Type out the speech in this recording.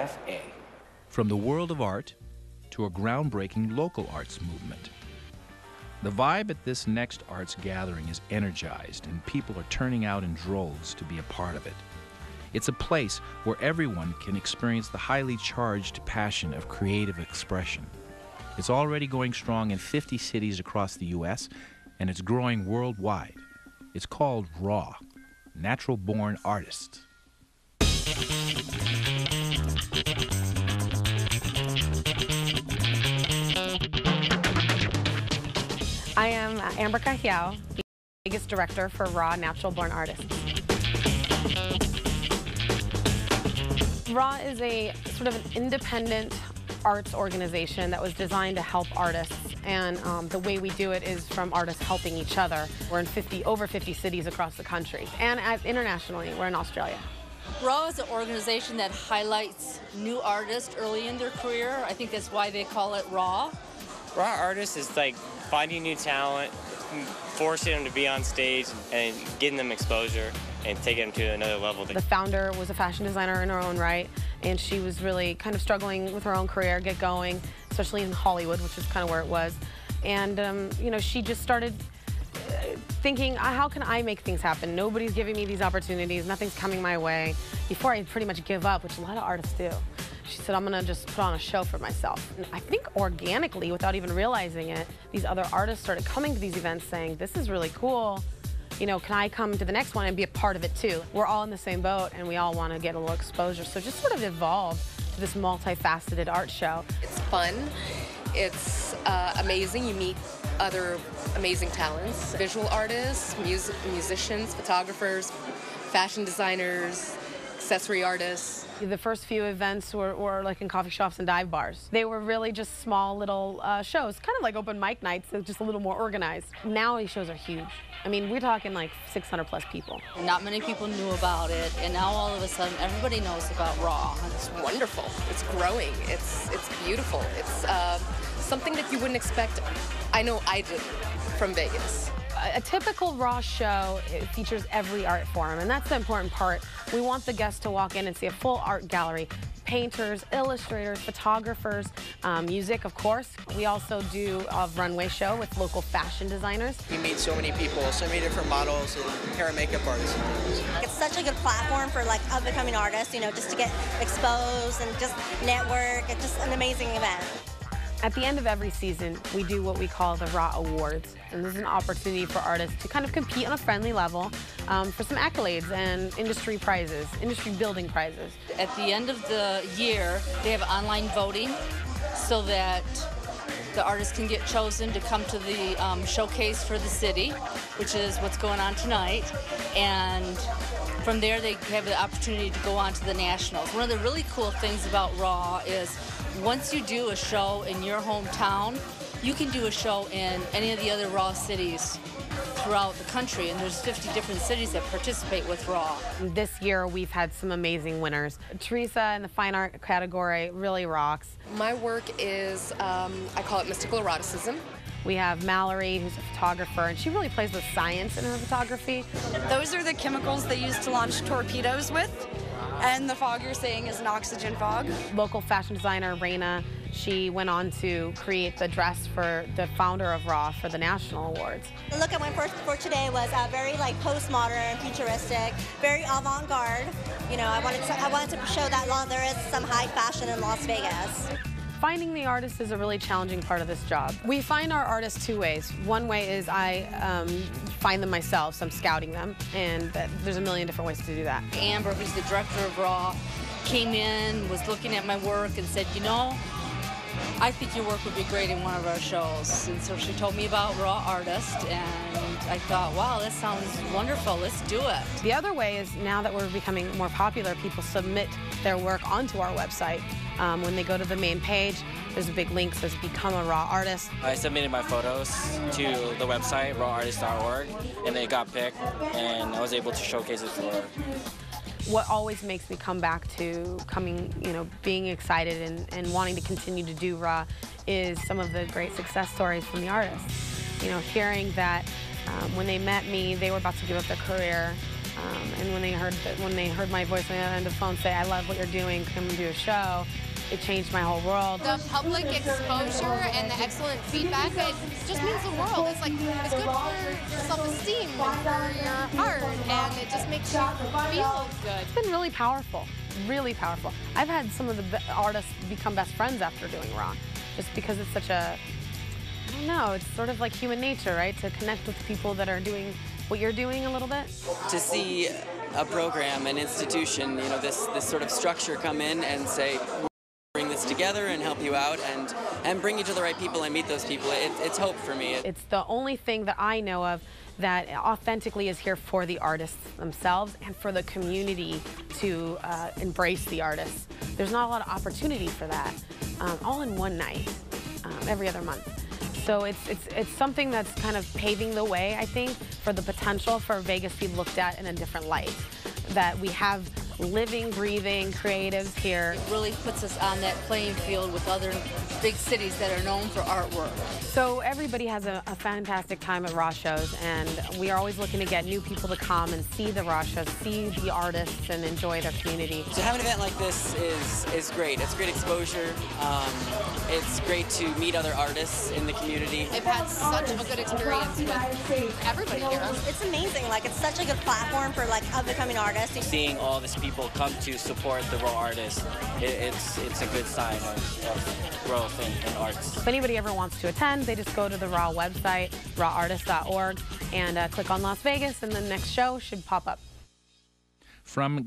KLVX-TV. From the world of art to a groundbreaking local arts movement. The vibe at this next arts gathering is energized, and people are turning out in droves to be a part of it. It's a place where everyone can experience the highly charged passion of creative expression. It's already going strong in 50 cities across the U.S., and it's growing worldwide. It's called RAW, Natural Born Artists. I am Amber Cahiao, the biggest director for RAW Natural Born Artists. RAW is a sort of an independent arts organization that was designed to help artists, and the way we do it is from artists helping each other. We're in over 50 cities across the country, and internationally, we're in Australia. RAW is an organization that highlights new artists early in their career. I think that's why they call it RAW. RAW artists is like finding new talent, forcing them to be on stage and getting them exposure and taking them to another level. The founder was a fashion designer in her own right, and she was really kind of struggling with her own career, get going, especially in Hollywood, which is kind of where it was. And, you know, she just started thinking, how can I make things happen? Nobody's giving me these opportunities, nothing's coming my way. Before I pretty much give up, which a lot of artists do, she said, I'm gonna just put on a show for myself. And I think organically, without even realizing it, these other artists started coming to these events saying, this is really cool. You know, can I come to the next one and be a part of it too? We're all in the same boat and we all want to get a little exposure. So just sort of evolved to this multifaceted art show. It's fun. It's amazing. You meet other amazing talents, visual artists, musicians, photographers, fashion designers, accessory artists. The first few events were like in coffee shops and dive bars. They were really just small little shows, kind of like open mic nights, so just a little more organized. Now these shows are huge. I mean, we're talking like 600 plus people. Not many people knew about it, and now all of a sudden everybody knows about RAW. It's wonderful. It's growing. It's beautiful. It's something that you wouldn't expect. I know I did from Vegas. A typical RAW show, it features every art form, and that's the important part. We want the guests to walk in and see a full art gallery. Painters, illustrators, photographers, music, of course. We also do a runway show with local fashion designers. We meet so many people, so many different models and hair and makeup artists and things. It's such a good platform for like up-and-coming artists, you know, just to get exposed and just network. It's just an amazing event. At the end of every season, we do what we call the RAW Awards, and this is an opportunity for artists to kind of compete on a friendly level for some accolades and industry prizes, industry building prizes. At the end of the year, they have online voting so that the artists can get chosen to come to the showcase for the city, which is what's going on tonight, and from there they have the opportunity to go on to the nationals. One of the really cool things about RAW is once you do a show in your hometown, you can do a show in any of the other RAW cities throughout the country, and there's 50 different cities that participate with RAW. This year we've had some amazing winners. Teresa in the fine art category really rocks. My work is, I call it mystical eroticism. We have Mallory, who's a photographer, and she really plays with science in her photography. Those are the chemicals they use to launch torpedoes with, and the fog you're seeing is an oxygen fog. Local fashion designer, Raina, she went on to create the dress for the founder of RAW for the National Awards. The look I went for today was very like postmodern, futuristic, very avant-garde. You know, I wanted to show that there is some high fashion in Las Vegas. Finding the artist is a really challenging part of this job. We find our artists two ways. One way is I find them myself, so I'm scouting them, and there's a million different ways to do that. Amber, who's the director of RAW, came in, was looking at my work and said, you know, I think your work would be great in one of our shows. And so she told me about RAW Artist, and I thought, wow, that sounds wonderful, let's do it. The other way is now that we're becoming more popular, people submit their work onto our website. When they go to the main page, there's a big link that says Become a RAW Artist. I submitted my photos to the website, rawartist.org, and they got picked, and I was able to showcase it for her. What always makes me come back to being excited and wanting to continue to do RAW is some of the great success stories from the artists. You know, hearing that when they met me, they were about to give up their career. And when they heard my voice on the other end of the phone say, "I love what you're doing, come and do a show," it changed my whole world. The public exposure and the excellent feedback, it just means the world. It's like, it's good for your self-esteem and for your art, and it just makes you feel good. It's been really powerful, really powerful. I've had some of the artists become best friends after doing Raw, just because it's such a, I don't know, it's sort of like human nature, right? To connect with people that are doing what you're doing a little bit. To see a program, an institution, you know, this sort of structure come in and say, bring this together and help you out and bring you to the right people and meet those people. It's hope for me. It's the only thing that I know of that authentically is here for the artists themselves and for the community to embrace the artists. There's not a lot of opportunity for that, all in one night, every other month. So it's something that's kind of paving the way, I think, for the potential for Vegas to be looked at in a different light. That we have living, breathing creatives here. It really puts us on that playing field with other big cities that are known for artwork. So everybody has a fantastic time at Raw shows, and we are always looking to get new people to come and see the Raw shows, see the artists, and enjoy their community. To have an event like this is great. It's great exposure. It's great to meet other artists in the community. I've had such a good experience with everybody here. It's amazing. Like, it's such a good platform for like up-and-coming artists. Seeing all these people come to support the raw artists, it's a good sign of growth in arts. If anybody ever wants to attend, they just go to the Raw website, rawartist.org, and click on Las Vegas, and the next show should pop up. From